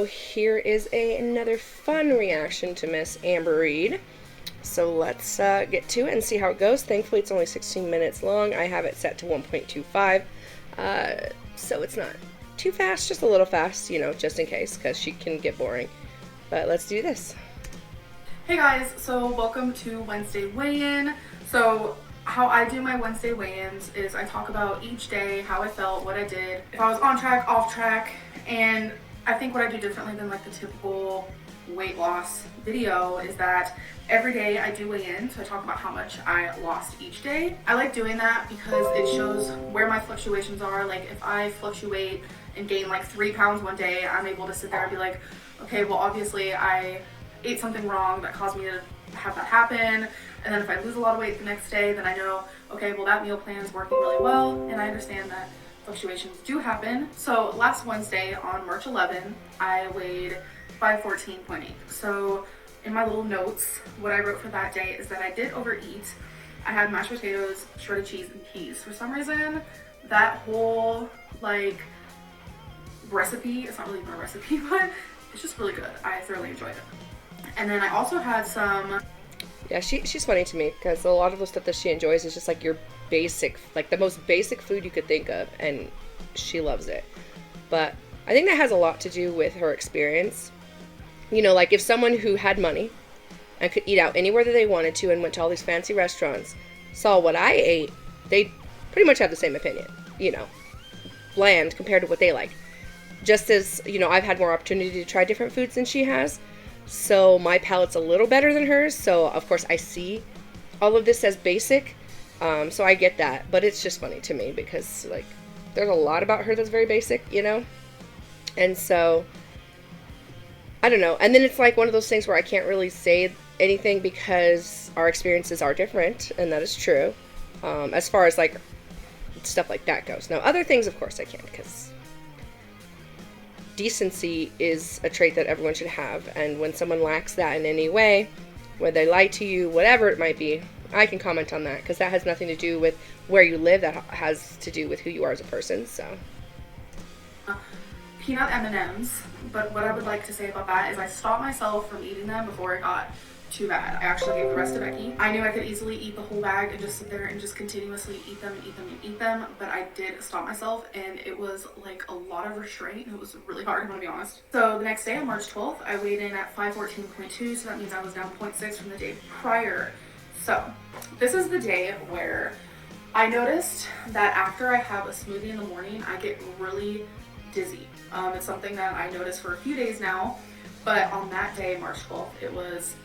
so here is another fun reaction to Miss Amber Reid. So let's get to it and see how it goes. Thankfully, it's only 16 minutes long. I have it set to 1.25, so it's not too fast, just a little fast, you know, just in case, because she can get boring. But let's do this. Hey guys, so welcome to Wednesday weigh-in. So how I do my Wednesday weigh-ins is I talk about each day, how I felt, what I did, if I was on track, off track, and I think what I do differently than like the typical weight loss video is that every day I do weigh in, so I talk about how much I lost each day. I like doing that because it shows where my fluctuations are. Like if I fluctuate and gain like 3 pounds one day, I'm able to sit there and be like, okay, well obviously I ate something wrong that caused me to have that happen. And then if I lose a lot of weight the next day, then I know, okay, well that meal plan is working really well, and I understand that fluctuations do happen. So last Wednesday on March 11, I weighed 514.8. So in my little notes, what I wrote for that day is that I did overeat. I had mashed potatoes, shredded cheese, and peas. For some reason, that whole like recipe, it's not really even a recipe, but it's just really good. I thoroughly enjoyed it. And then I also had some... Yeah, she's funny to me because a lot of the stuff that she enjoys is just like your basic, like the most basic food you could think of, and she loves it. But I think that has a lot to do with her experience. You know, like if someone who had money and could eat out anywhere that they wanted to and went to all these fancy restaurants saw what I ate, they pretty much have the same opinion, you know, bland compared to what they like. Just as, you know, I've had more opportunity to try different foods than she has, so my palate's a little better than hers, so of course I see all of this as basic, so I get that, but it's just funny to me because, like, there's a lot about her that's very basic, you know, and so, I don't know, and then it's like one of those things where I can't really say anything because our experiences are different, and that is true, as far as, like, stuff like that goes. Now, other things, of course I can, because decency is a trait that everyone should have, and when someone lacks that in any way, whether they lie to you, whatever it might be, I can comment on that because that has nothing to do with where you live. That has to do with who you are as a person. So peanut M&Ms, but what I would like to say about that is I stopped myself from eating them before it got too bad. I actually gave the rest to Becky. I knew I could easily eat the whole bag and just sit there and just continuously eat them, but I did stop myself, and it was like a lot of restraint. It was really hard, I'm gonna be honest. So the next day on March 12th, I weighed in at 514.2, so that means I was down 0.6 from the day prior. So this is the day where I noticed that after I have a smoothie in the morning, I get really dizzy. It's something that I noticed for a few days now, but on that day, March 12th, it was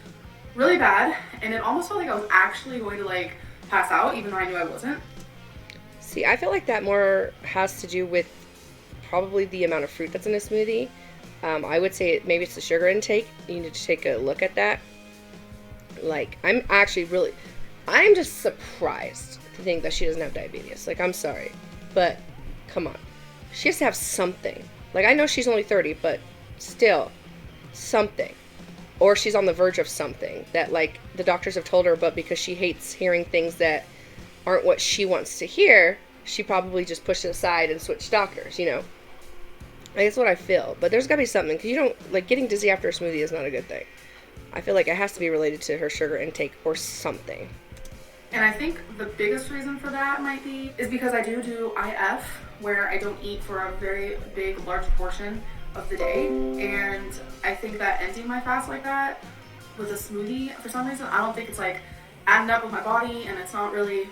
really bad, and it almost felt like I was actually going to like pass out, even though I knew I wasn't. see, I feel like that more has to do with probably the amount of fruit that's in a smoothie. I would say maybe it's the sugar intake. You need to take a look at that. Like, I'm just surprised to think that she doesn't have diabetes. Like, I'm sorry, but come on, she has to have something. Like, I know she's only 30, but still, something. Or she's on the verge of something that, like, the doctors have told her, but because she hates hearing things that aren't what she wants to hear, she probably just pushed it aside and switched doctors, you know? Like, that's what I feel. But there's gotta be something, because you don't, like, getting dizzy after a smoothie is not a good thing. I feel like it has to be related to her sugar intake or something. And I think the biggest reason for that might be, is because I do IF, where I don't eat for a very big, large portion of the day, and I think that ending my fast like that with a smoothie, for some reason, I don't think it's like adding up with my body, and it's not really,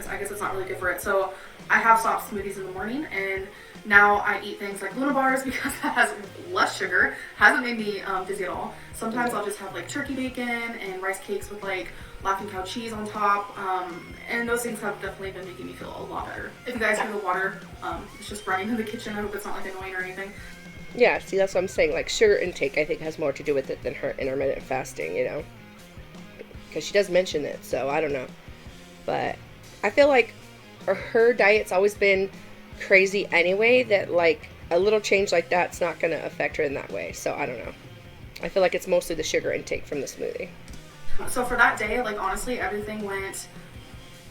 I guess it's not really good for it. So I have stopped smoothies in the morning, and now I eat things like Luna bars because that has less sugar, hasn't made me dizzy at all. Sometimes I'll just have like turkey bacon and rice cakes with like Laughing Cow cheese on top, and those things have definitely been making me feel a lot better. If you guys hear the water, it's just running in the kitchen. I hope it's not like annoying or anything. Yeah, see, that's what I'm saying. Like, sugar intake, I think, has more to do with it than her intermittent fasting, you know? Because she does mention it, so I don't know. But I feel like her diet's always been crazy anyway, that, like, a little change like that's not going to affect her in that way. So I don't know. I feel like it's mostly the sugar intake from the smoothie. So for that day, like, honestly, everything went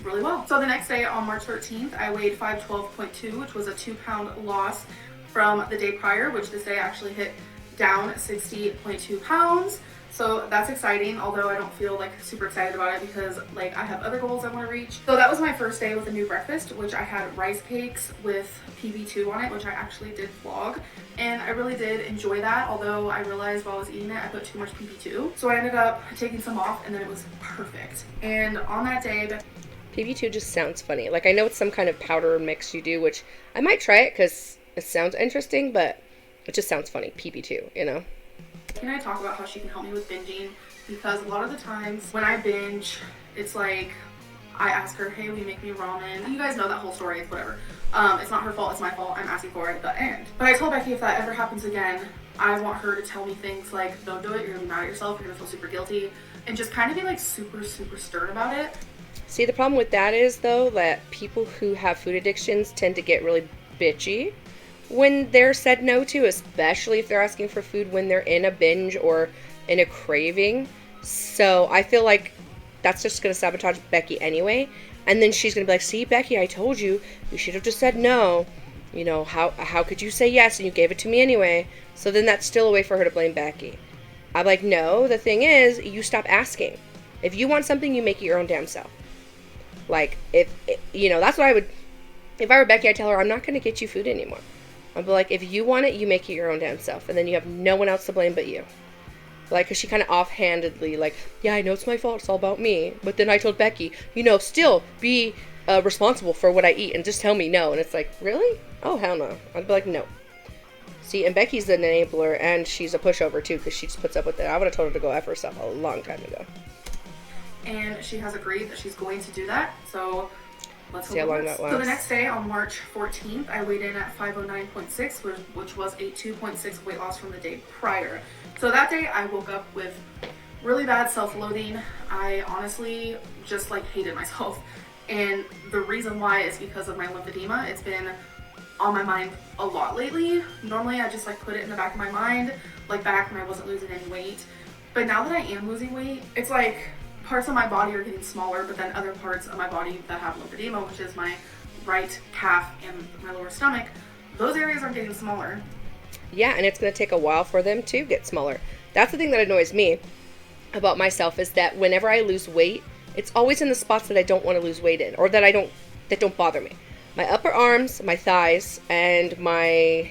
really well. So the next day on March 13th, I weighed 512.2, which was a 2-pound loss from the day prior, which this day I actually hit down 60.2 pounds. So that's exciting, although I don't feel like super excited about it because like I have other goals I want to reach. So that was my first day with a new breakfast, which I had rice cakes with PB2 on it, which I actually did vlog. And I really did enjoy that, although I realized while I was eating it, I put too much PB2. So I ended up taking some off and then it was perfect. And on that day, PB2 just sounds funny. Like, I know it's some kind of powder mix you do, which I might try it because it sounds interesting, but it just sounds funny. PB2, you know? Can I talk about how she can help me with binging? Because a lot of the times when I binge, it's like I ask her, hey, will you make me ramen? You guys know that whole story, it's whatever. It's not her fault, it's my fault, I'm asking for it at the end. But I told Becky if that ever happens again, I want her to tell me things like, don't do it, you're gonna be mad at yourself, you're gonna feel super guilty, and just kind of be like super stern about it. See, the problem with that is, though, that people who have food addictions tend to get really bitchy when they're said no to, especially if they're asking for food when they're in a binge or in a craving. So I feel like that's just going to sabotage Becky anyway. And then she's going to be like, see, Becky, I told you, you should have just said no. You know, how could you say yes and you gave it to me anyway? So then that's still a way for her to blame Becky. I'm like, no, the thing is, you stop asking. If you want something, you make it your own damn self. Like, you know, that's what I would, if I were Becky, I'd tell her, I'm not going to get you food anymore. I'd be like, if you want it, you make it your own damn self. And then you have no one else to blame but you. Like, because she kind of offhandedly, like, yeah, I know it's my fault. It's all about me. But then I told Becky, you know, still be responsible for what I eat and just tell me no. And it's like, really? Oh, hell no. I'd be like, no. See, and Becky's an enabler and she's a pushover too because she just puts up with it. I would have told her to go F herself a long time ago. And she has agreed that she's going to do that. So let's see how long that lasts. So the next day, on March 14th, I weighed in at 509.6, which was a 2.6 weight loss from the day prior. So that day, I woke up with really bad self-loathing. I honestly just like hated myself. And the reason why is because of my lymphedema. It's been on my mind a lot lately. Normally, I just like put it in the back of my mind, like back when I wasn't losing any weight. But now that I am losing weight, it's like parts of my body are getting smaller, but then other parts of my body that have lymphedema, which is my right calf and my lower stomach, those areas are getting smaller. Yeah, and it's going to take a while for them to get smaller. That's the thing that annoys me about myself is that whenever I lose weight, it's always in the spots that I don't want to lose weight in, or that don't bother me. My upper arms, my thighs, and my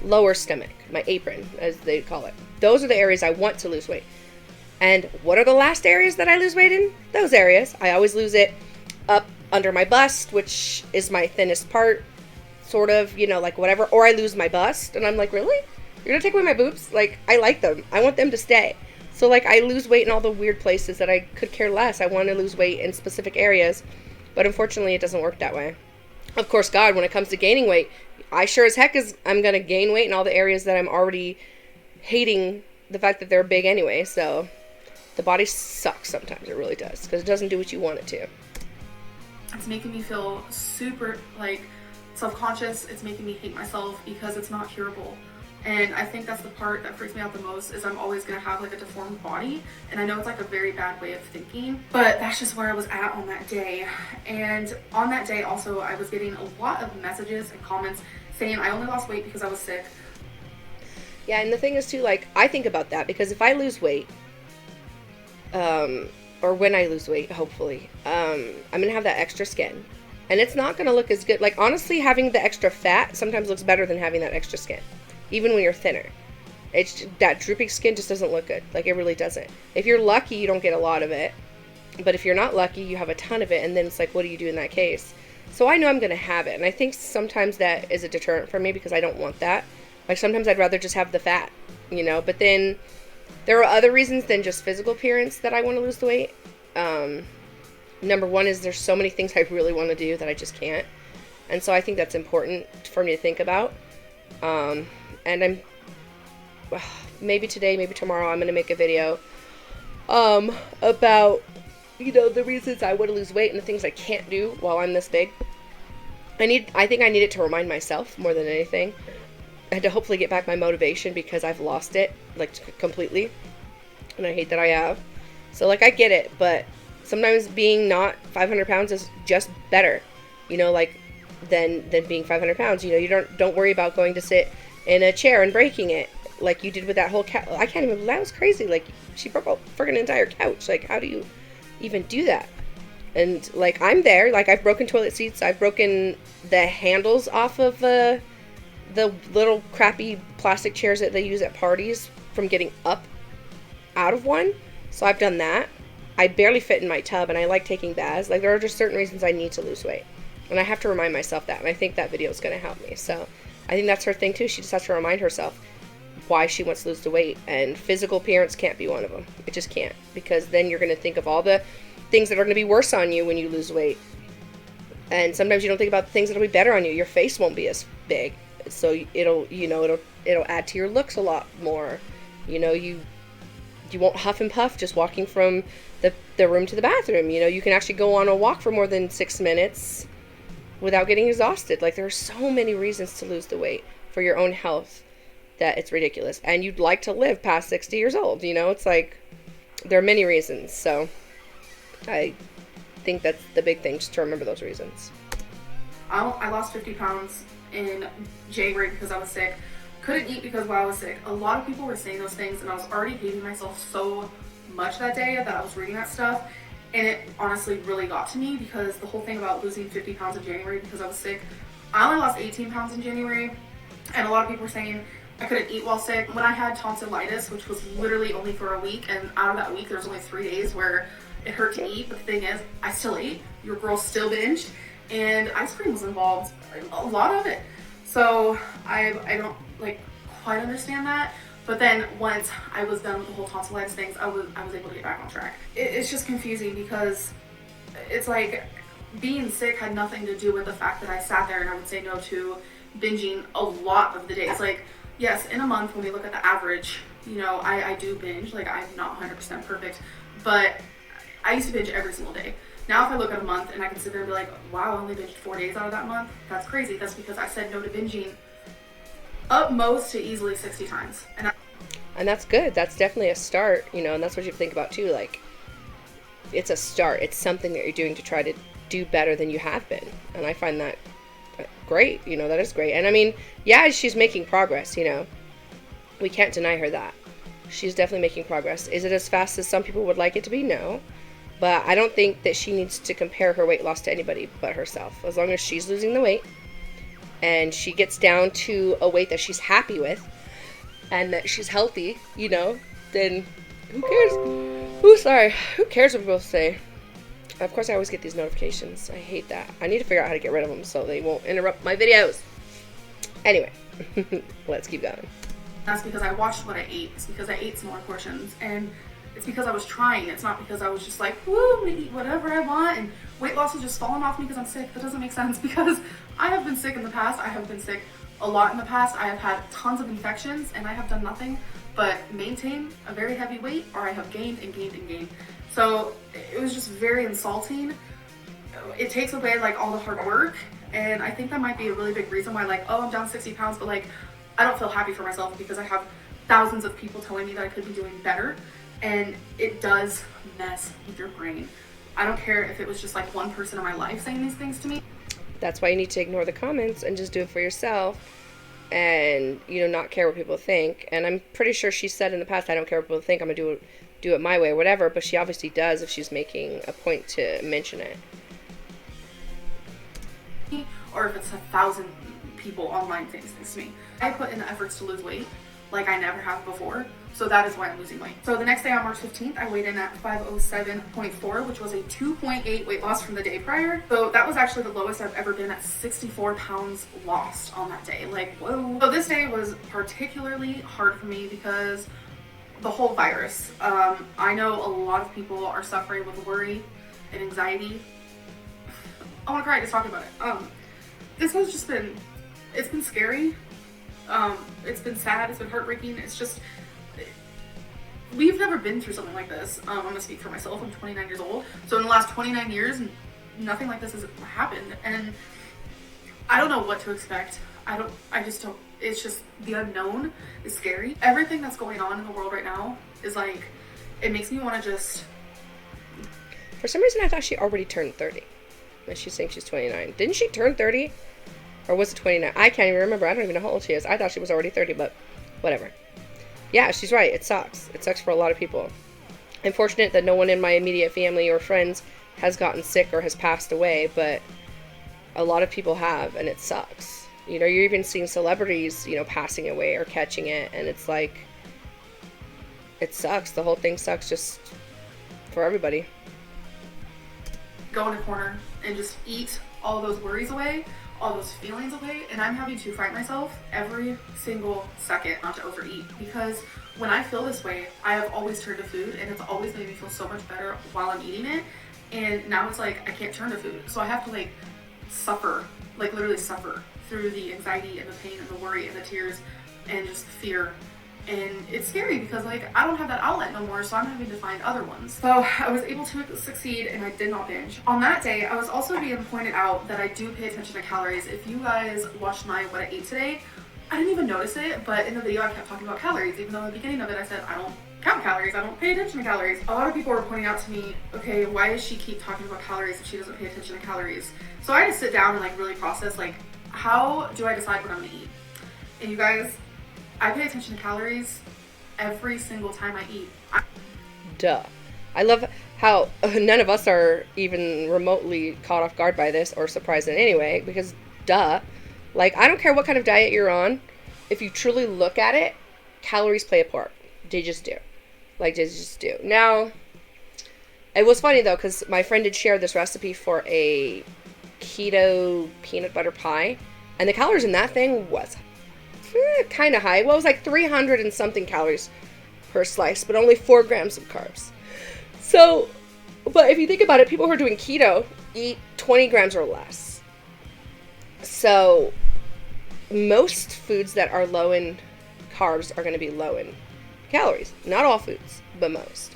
lower stomach, my apron, as they call it. Those are the areas I want to lose weight. And what are the last areas that I lose weight in? Those areas. I always lose it up under my bust, which is my thinnest part, sort of, you know, like whatever. Or I lose my bust, and I'm like, really? You're gonna take away my boobs? Like, I like them. I want them to stay. So, like, I lose weight in all the weird places that I could care less. I want to lose weight in specific areas, but unfortunately, it doesn't work that way. Of course, God, when it comes to gaining weight, I sure as heck I'm gonna gain weight in all the areas that I'm already hating the fact that they're big anyway, so the body sucks sometimes. It really does, because it doesn't do what you want it to. It's making me feel super, like, self-conscious. It's making me hate myself because it's not curable. And I think that's the part that freaks me out the most, is I'm always going to have, like, a deformed body. And I know it's, like, a very bad way of thinking, but that's just where I was at on that day. And on that day, also, I was getting a lot of messages and comments saying I only lost weight because I was sick. Yeah, and the thing is, too, like, I think about that, because if I lose weight, or when I lose weight, hopefully, I'm going to have that extra skin. And it's not going to look as good. Like, honestly, having the extra fat sometimes looks better than having that extra skin. Even when you're thinner. It's that drooping skin just doesn't look good. Like, it really doesn't. If you're lucky, you don't get a lot of it. But if you're not lucky, you have a ton of it. And then it's like, what do you do in that case? So I know I'm going to have it. And I think sometimes that is a deterrent for me because I don't want that. Like, sometimes I'd rather just have the fat, you know. But then there are other reasons than just physical appearance that I want to lose the weight. Number one is there's so many things I really want to do that I just can't. And so I think that's important for me to think about. And I'm, maybe today, maybe tomorrow, I'm going to make a video, about, you know, the reasons I want to lose weight and the things I can't do while I'm this big. I think I need it to remind myself more than anything, and to hopefully get back my motivation because I've lost it, like, completely, and I hate that I have. So, like, I get it, but sometimes being not 500 pounds is just better, you know, like, than being 500 pounds. You know, you don't worry about going to sit in a chair and breaking it like you did with that whole couch. I can't even, that was crazy. Like, she broke a friggin' entire couch. Like, how do you even do that? And, like, I'm there. Like, I've broken toilet seats. I've broken the handles off of the little crappy plastic chairs that they use at parties from getting up out of one. So I've done that. I barely fit in my tub, and I like taking baths. Like, there are just certain reasons I need to lose weight. And I have to remind myself that. And I think that video is going to help me. So I think that's her thing, too. She just has to remind herself why she wants to lose the weight. And physical appearance can't be one of them. It just can't. Because then you're going to think of all the things that are going to be worse on you when you lose weight. And sometimes you don't think about the things that'll be better on you. Your face won't be as big. So it'll add to your looks a lot more. You know, you won't huff and puff just walking from the room to the bathroom. You know, you can actually go on a walk for more than 6 minutes without getting exhausted. Like, there are so many reasons to lose the weight for your own health that it's ridiculous. And you'd like to live past 60 years old. You know, it's like, there are many reasons. So I think that's the big thing, just to remember those reasons. I lost 50 pounds in January because I was sick. Couldn't eat because while I was sick. A lot of people were saying those things, and I was already hating myself so much that day that I was reading that stuff, and it honestly really got to me, because the whole thing about losing 50 pounds in January because I was sick, I only lost 18 pounds in January, and a lot of people were saying I couldn't eat while sick. When I had tonsillitis, which was literally only for a week, and out of that week there's only 3 days where it hurt to eat, but the thing is, I still ate. Your girl still binged, and ice cream was involved, a lot of it. So I don't like quite understand that. But then once I was done with the whole tonsillitis things, I was able to get back on track. It's just confusing, because it's like being sick had nothing to do with the fact that I sat there and I would say no to binging a lot of the days. Like, yes, in a month when we look at the average, you know, I do binge. Like, I'm not 100% perfect, but I used to binge every single day. Now if I look at a month and I can sit there and be like, wow, I only binged 4 days out of that month, that's crazy. That's because I said no to binging up most to easily 60 times. And that's good. That's definitely a start, you know, and that's what you think about too. Like, it's a start. It's something that you're doing to try to do better than you have been. And I find that great. You know, that is great. And I mean, yeah, she's making progress, you know. We can't deny her that. She's definitely making progress. Is it as fast as some people would like it to be? No. But I don't think that she needs to compare her weight loss to anybody but herself. As long as she's losing the weight and she gets down to a weight that she's happy with and that she's healthy, you know, then who cares? Ooh, sorry. Who cares what people say? Of course, I always get these notifications. I hate that. I need to figure out how to get rid of them so they won't interrupt my videos. Anyway, let's keep going. That's because I watched what I ate. It's because I ate smaller portions, and it's because I was trying. It's not because I was just like, woo, I'm gonna eat whatever I want, and weight loss is just falling off me because I'm sick. That doesn't make sense, because I have been sick in the past. I have been sick a lot in the past. I have had tons of infections, and I have done nothing but maintain a very heavy weight, or I have gained and gained and gained. So it was just very insulting. It takes away like all the hard work, and I think that might be a really big reason why, like, oh, I'm down 60 pounds, but like, I don't feel happy for myself, because I have thousands of people telling me that I could be doing better, and it does mess with your brain. I don't care if it was just like one person in my life saying these things to me. That's why you need to ignore the comments and just do it for yourself, and, you know, not care what people think. And I'm pretty sure she said in the past, I don't care what people think, I'm gonna do it my way or whatever, but she obviously does if she's making a point to mention it. Or if it's 1,000 people online saying things to me. I put in the efforts to lose weight like I never have before, so that is why I'm losing weight. So the next day on March 15th, I weighed in at 507.4, which was a 2.8 weight loss from the day prior. So that was actually the lowest I've ever been, at 64 pounds lost on that day. Like, whoa. So this day was particularly hard for me because the whole virus. I know a lot of people are suffering with worry and anxiety. I want to cry just talking about it. This has just been, it's been scary. It's been sad. It's been heartbreaking. It's just, we've never been through something like this. I'm gonna speak for myself. I'm 29 years old. So in the last 29 years, nothing like this has happened. And I don't know what to expect. I just don't, it's just, the unknown is scary. Everything that's going on in the world right now is like, it makes me want to just. For some reason, I thought she already turned 30. And she's saying she's 29. Didn't she turn 30? Or was it 29? I can't even remember. I don't even know how old she is. I thought she was already 30, but whatever. Yeah, she's right. It sucks. It sucks for a lot of people. I'm fortunate that no one in my immediate family or friends has gotten sick or has passed away, but a lot of people have, and it sucks. You know, you're even seeing celebrities, you know, passing away or catching it, and it's like, it sucks. The whole thing sucks just for everybody. Go in a corner and just eat all those worries away, all those feelings away, and I'm having to fight myself every single second not to overeat, because when I feel this way, I have always turned to food, and it's always made me feel so much better while I'm eating it. And now it's like I can't turn to food, so I have to like suffer, like literally suffer through the anxiety and the pain and the worry and the tears and just the fear. And it's scary because like I don't have that outlet no more, so I'm having to find other ones. So I was able to succeed, and I did not binge. On that day, I was also being pointed out that I do pay attention to calories. If you guys watched my what I ate today, I didn't even notice it, but in the video I kept talking about calories, even though in the beginning of it I said I don't count calories, I don't pay attention to calories. A lot of people were pointing out to me, okay, why does she keep talking about calories if she doesn't pay attention to calories? So I had to sit down and like really process, like, how do I decide what I'm gonna eat? And you guys, I pay attention to calories every single time I eat. Duh. I love how none of us are even remotely caught off guard by this or surprised in any way, because duh. Like, I don't care what kind of diet you're on. If you truly look at it, calories play a part. They just do. Like, they just do. Now, it was funny, though, because my friend did share this recipe for a keto peanut butter pie. And the calories in that thing was kind of high. Well, it was like 300 and something calories per slice, but only 4 grams of carbs. So, but if you think about it, people who are doing keto eat 20 grams or less. So, most foods that are low in carbs are going to be low in calories. Not all foods, but most.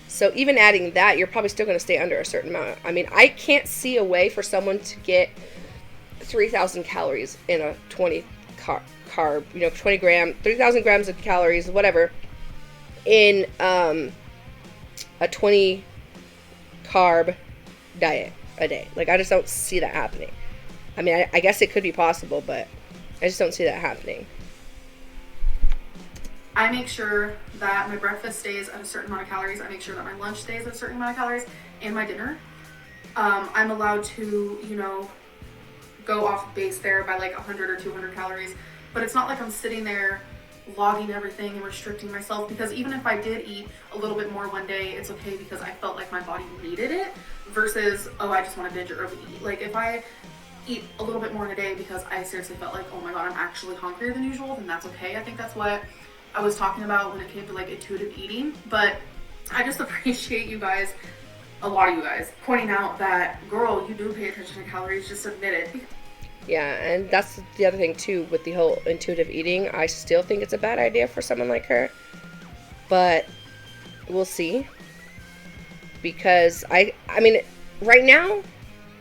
So, even adding that, you're probably still going to stay under a certain amount. I mean, I can't see a way for someone to get 3,000 calories in a 20 carb, 20 gram, 3,000 grams of calories, whatever, in a 20 carb diet a day. Like, I just don't see that happening. I mean, I guess it could be possible, but I just don't see that happening. I make sure that my breakfast stays at a certain amount of calories. I make sure that my lunch stays at a certain amount of calories, and my dinner. I'm allowed to, go off base there by like 100 or 200 calories, but it's not like I'm sitting there logging everything and restricting myself, because even if I did eat a little bit more one day, it's okay because I felt like my body needed it, versus, oh, I just want to binge or overeat. Like, if I eat a little bit more in a day because I seriously felt like, oh my god, I'm actually hungrier than usual, then that's okay. I think that's what I was talking about when it came to like intuitive eating. But I just appreciate you guys, a lot of you guys, pointing out that, girl, you do pay attention to calories, just admit it. Yeah, and that's the other thing too with the whole intuitive eating. I still think it's a bad idea for someone like her, but we'll see. Because I mean, right now,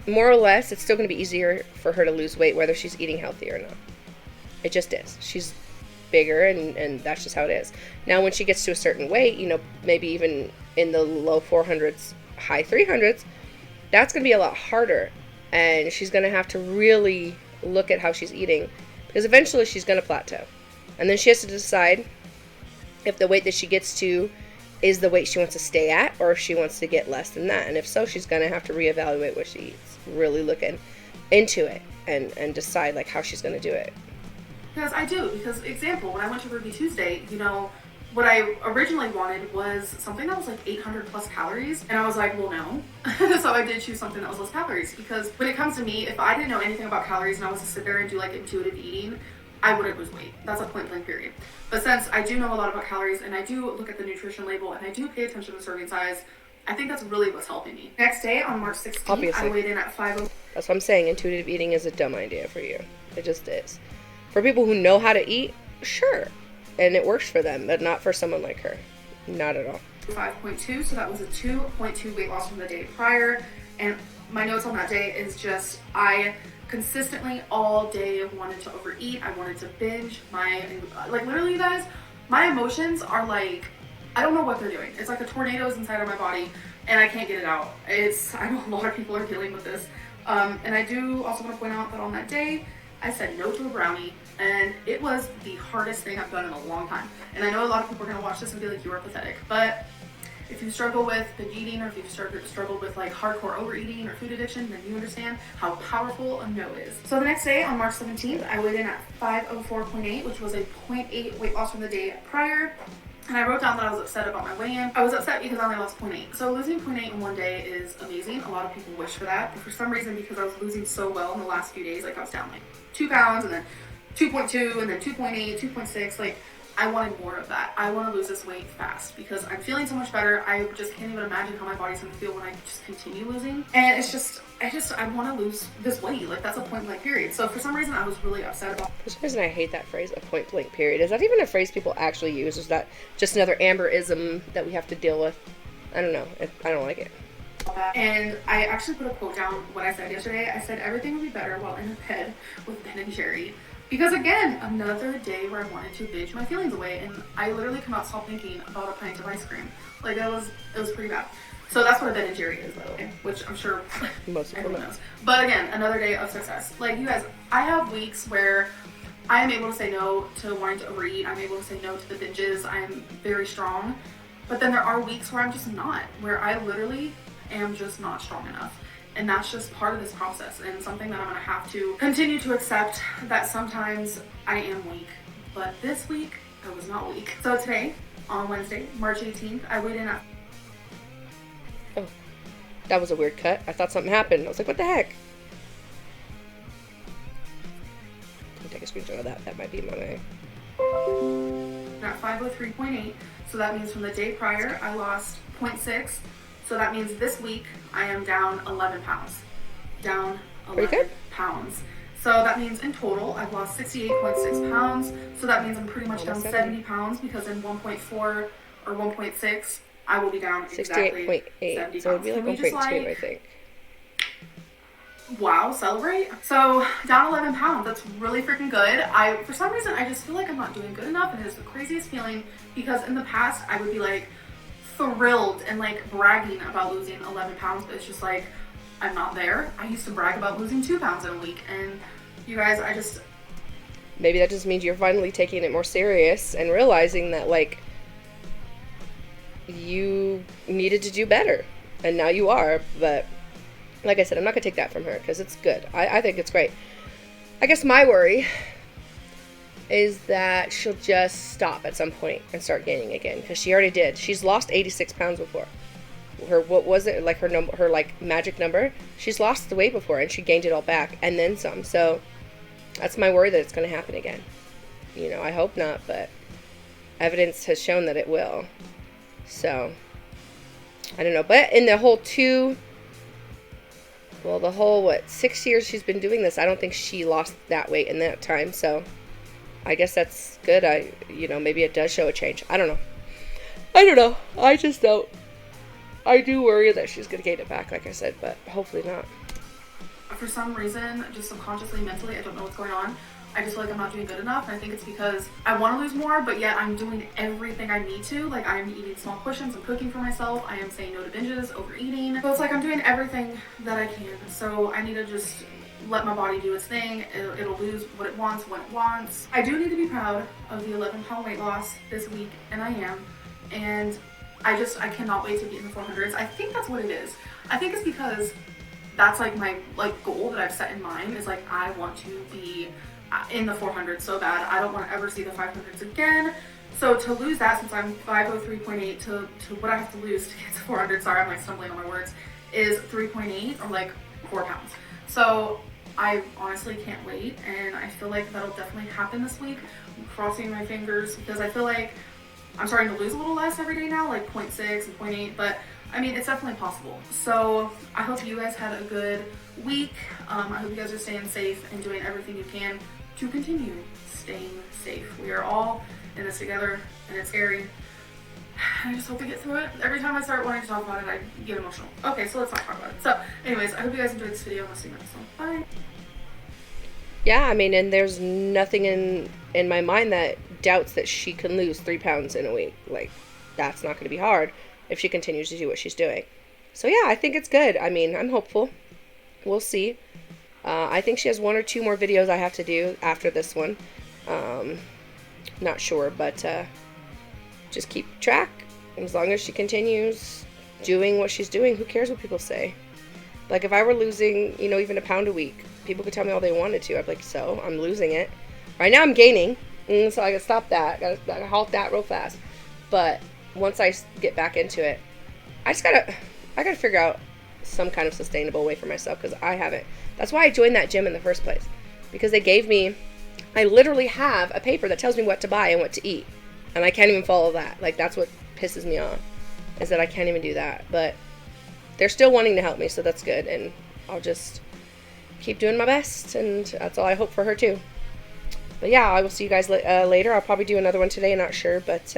more or less, it's still going to be easier for her to lose weight whether she's eating healthy or not. It just is. She's bigger, and that's just how it is. Now, when she gets to a certain weight, maybe even in the low 400s, high 300s, that's going to be a lot harder. And she's going to have to really look at how she's eating, because eventually she's going to plateau. And then she has to decide if the weight that she gets to is the weight she wants to stay at, or if she wants to get less than that. And if so, she's going to have to reevaluate what she eats, really look into it, and decide like how she's going to do it. Because example, when I went to Ruby Tuesday, what I originally wanted was something that was like 800 plus calories, and I was like, well, no. So I did choose something that was less calories, because when it comes to me, if I didn't know anything about calories and I was to sit there and do like intuitive eating, I wouldn't lose weight. That's a point blank period. But since I do know a lot about calories, and I do look at the nutrition label, and I do pay attention to serving size, I think that's really what's helping me. Next day, on March 16th, Obviously. I weighed in at 5:00. That's what I'm saying. Intuitive eating is a dumb idea for you. It just is. For people who know how to eat, sure. And it works for them, but not for someone like her. Not at all. 5.2, so that was a 2.2 weight loss from the day prior. And my notes on that day is just, I consistently all day wanted to overeat. I wanted to binge. Literally, you guys, my emotions are like, I don't know what they're doing. It's like a tornado is inside of my body, and I can't get it out. I know a lot of people are dealing with this. And I do also want to point out that on that day, I said no to a brownie, and it was the hardest thing I've done in a long time. And I know a lot of people are going to watch this and be like, you are pathetic. But if you struggle with binge eating, or if you've struggled with like hardcore overeating or food addiction, then you understand how powerful a no is. So the next day, on March 17th, I weighed in at 504.8, which was a 0.8 weight loss from the day prior. And I wrote down that I was upset about my weigh-in. I was upset because I only lost 0.8. So losing 0.8 in one day is amazing. A lot of people wish for that. But for some reason, because I was losing so well in the last few days, like I was down like 2 pounds and then 2.2 and then 2.8, 2.6, like I wanted more of that. I want to lose this weight fast because I'm feeling so much better. I just can't even imagine how my body's going to feel when I just continue losing. And it's just, I want to lose this weight. Like that's a point blank period. So for some reason, I was really upset about. For some reason, I hate that phrase, a point blank period. Is that even a phrase people actually use? Is that just another Amber-ism that we have to deal with? I don't know. I don't like it. And I actually put a quote down what I said yesterday. I said everything will be better while in bed with Ben and Jerry. Because again, another day where I wanted to binge my feelings away, and I literally could not stop thinking about a pint of ice cream. Like it was pretty bad. So that's what a Ben and Jerry is, by the way, which I'm sure most people everyone knows. But again, another day of success. Like you guys, I have weeks where I am able to say no to wanting to overeat. I'm able to say no to the binges. I'm very strong. But then there are weeks where I'm just not, where I literally am just not strong enough. And that's just part of this process and something that I'm gonna have to continue to accept, that sometimes I am weak. But this week, I was not weak. So today, on Wednesday, March 18th, I weighed in at... Oh, that was a weird cut. I thought something happened. I was like, what the heck? I'll take a screenshot of that. That might be my way. At 503.8, so that means from the day prior, I lost 0.6. So that means this week I am down 11 pounds. Down 11 pounds. So that means in total I've lost 68.6 pounds. So that means I'm pretty much down 70 pounds because in 1.4 or 1.6 I will be down exactly 68.8. 70 pounds. So it would be like 1.2, I think. Wow, celebrate. So down 11 pounds, that's really freaking good. For some reason, I just feel like I'm not doing good enough, and it's the craziest feeling because in the past I would be like, thrilled and like bragging about losing 11 pounds, but it's just like I'm not there. I used to brag about losing 2 pounds in a week, and you guys, maybe that just means you're finally taking it more serious and realizing that like you needed to do better, and now you are. But like I said, I'm not gonna take that from her because it's good. I think it's great. I guess my worry is that she'll just stop at some point and start gaining again, because she already did. She's lost 86 pounds before. What was it, like her like magic number? She's lost the weight before and she gained it all back and then some. So that's my worry, that it's going to happen again. You know, I hope not, but evidence has shown that it will. So I don't know, but in the whole 6 years she's been doing this, I don't think she lost that weight in that time. So I guess that's good. Maybe it does show a change. I don't know. I just don't. I do worry that she's going to gain it back, like I said, but hopefully not. For some reason, just subconsciously, mentally, I don't know what's going on. I just feel like I'm not doing good enough, and I think it's because I want to lose more, but yet I'm doing everything I need to. Like, I'm eating small portions, I'm cooking for myself, I am saying no to binges, overeating. So it's like I'm doing everything that I can. So I need to just let my body do its thing. It'll lose what it wants when it wants. I do need to be proud of the 11-pound weight loss this week, and I am. And I cannot wait to be in the 400s. I think that's what it is. I think it's because that's like my goal that I've set in mind, is like I want to be in the 400s so bad. I don't want to ever see the 500s again. So to lose that, since I'm 503.8 to what I have to lose to get to 400, sorry, I'm like stumbling on my words, is 3.8 or like 4 pounds. So I honestly can't wait, and I feel like that'll definitely happen this week. I'm crossing my fingers because I feel like I'm starting to lose a little less every day now, like 0.6 and 0.8, but I mean, it's definitely possible. So I hope you guys had a good week. I hope you guys are staying safe and doing everything you can to continue staying safe. We are all in this together, and it's scary. I just hope we get through it. Every time I start wanting to talk about it, I get emotional. Okay, so let's not talk about it. So anyways, I hope you guys enjoyed this video. I'll see you next one. Bye. Yeah, I mean, and there's nothing in my mind that doubts that she can lose 3 pounds in a week. Like, that's not going to be hard if she continues to do what she's doing. So yeah, I think it's good. I mean, I'm hopeful. we'll see. I think she has 1 or 2 more videos I have to do after this one. Not sure, but just keep track. As long as she continues doing what she's doing, who cares what people say? Like, if I were losing, you know, even a pound a week, people could tell me all they wanted to. I'd be like, so, I'm losing it. Right now I'm gaining, so I gotta stop that. Gotta halt that real fast. But once I get back into it, I gotta figure out some kind of sustainable way for myself, because I haven't. That's why I joined that gym in the first place. Because they gave me, I literally have a paper that tells me what to buy and what to eat. And I can't even follow that. Like, that's what pisses me off, is that I can't even do that. But they're still wanting to help me, so that's good. And I'll just keep doing my best, and that's all I hope for her too. But yeah, I will see you guys later. I'll probably do another one today, not sure, but